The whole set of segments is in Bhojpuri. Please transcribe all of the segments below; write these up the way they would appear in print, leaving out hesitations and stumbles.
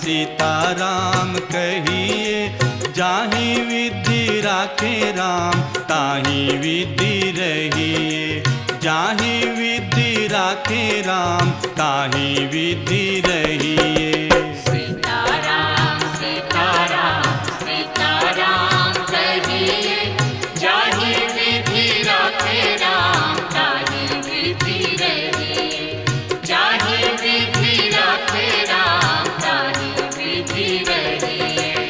सीताराम कहिए। जाहि विधि राखे राम ताहि विधि रहिए। जाहि विधि राखे राम ताहि विधि रहिए। सीताराम सीताराम सीताराम कहिए। जाहि विधि राखे राम ताहि विधि रहिए। जाहि विधि राखे राम ताहि विधि रहिए।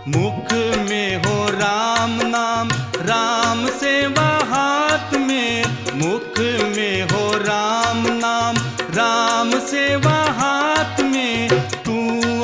मुख में हो राम नाम राम सेवा हाथ में। मुख में हो राम नाम राम सेवा हाथ में। तू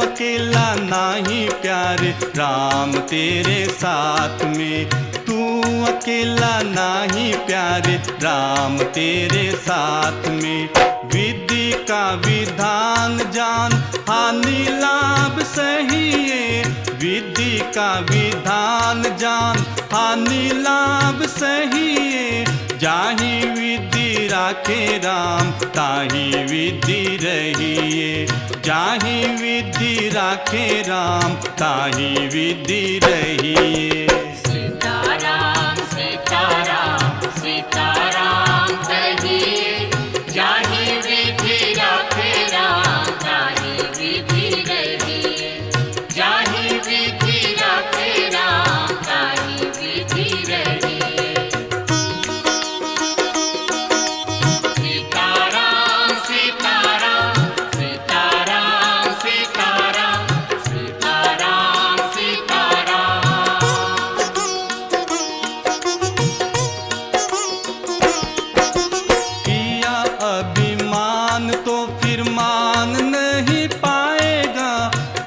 अकेला नाही प्यारे राम तेरे साथ में। तू अकेला नाही प्यारे राम तेरे साथ में। विधि का विधान जान हानि लाभ सहिए। विधि का विधान जान हानि लाभ सहिए। जाहि विधि राखे राम ताहि विधि रहिए। जाहि विधि राखे राम ताहि विधि रहिए। सीताराम सीताराम सीताराम कहिए। जाहि विधि राखे राम ताहि विधि रहिए। जाहि विधि राखे राम ताहि विधि रहिए। सीताराम सीताराम सीताराम सीताराम सीताराम सीताराम। किया अभिमान तो फिर मान नहीं पाएगा।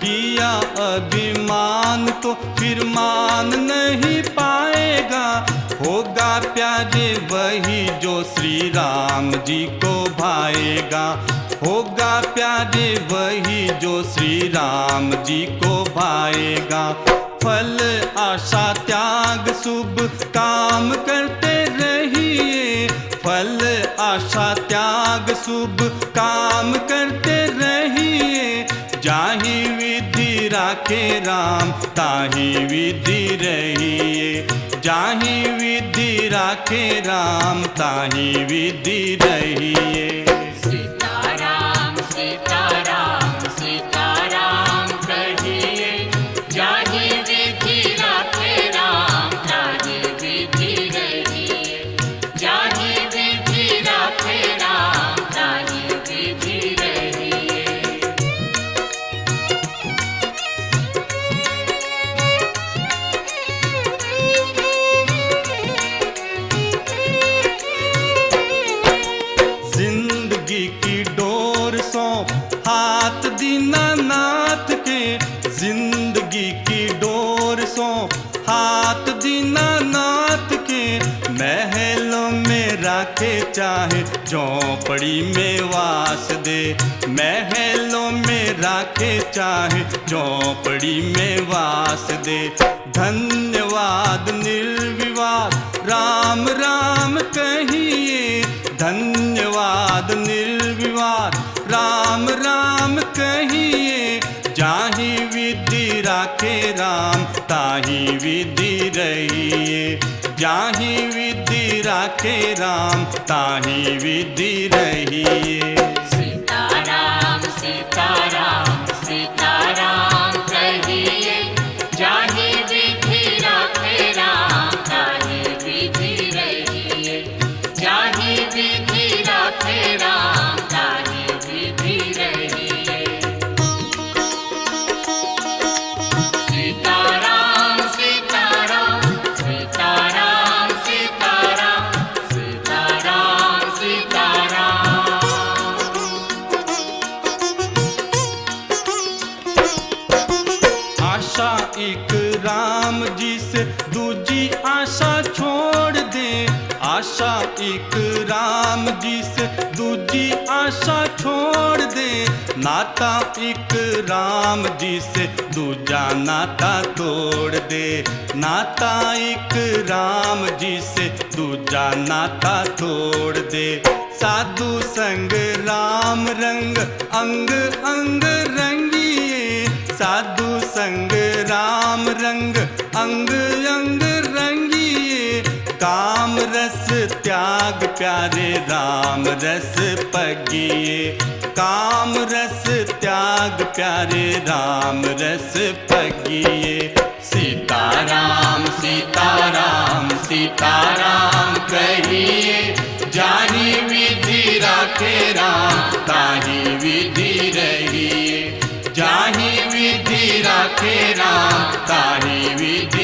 किया अभिमान तो फिर मान नहीं पाएगा। होगा प्यारे वही जो श्री राम जी को भाएगा। होगा प्यारे वही जो श्री राम जी को भाएगा। फल आशा त्याग शुभ काम करते रहिए। फल आशा त्याग शुभ काम करते रहिए। जाहि विधि राखे राम ताहि विधि रहिए। जाहि विधि राखे राम ताहि विधि रहिए। सीताराम सीताराम सीताराम कहिए। जाहि विधि राखे राम ताहि विधि रहिए। जाहि विधि राखे राम ताहि विधि रहिए। जिंदगी की डोर सौंप हाथ दीनानाथ के। जिंदगी की डोर सौंप हाथ दीनानाथ के। महलों में राखे चाहे झोंपड़ी में वास दे। महलों में राखे चाहे झोंपड़ी में वास दे। धन्यवाद निर्विवाद राम राम कहिए। धन्यवाद निर्विवाद राम राम कहिए। जाहि विधि राखे राम ताहि विधि रहिए। जाहि विधि राखे राम ताहि विधि रहिए। सीताराम सीताराम सीताराम कहिए। जाहि विधि राखे राम ताहि विधि रहिए। जाहि विधि राखे राम ताहि विधि रहिए। सीताराम सीताराम सीताराम सीताराम सीताराम सीताराम। आशा एक राम जी से दूजी आशा छोड़ दे। आशा एक राम जी से दूजी आशा छोड़ दे, नाता एक राम जी से दूजा नाता तोड़ दे, नाता एक राम जी से दूजा नाता तोड़ दे। साधु संग राम रंग अंग अंग रंगिए, साधु संग राम रंग अंग अंग रंगिए, काम रस त्याग प्यारे राम रस पगिए, काम रस त्याग प्यारे राम रस पगिए। सीताराम सीताराम सीताराम कहिए, जाहि विधि राखे राम ताहि विधि रहिए, जाहि विधि राखे राम ताहि विधि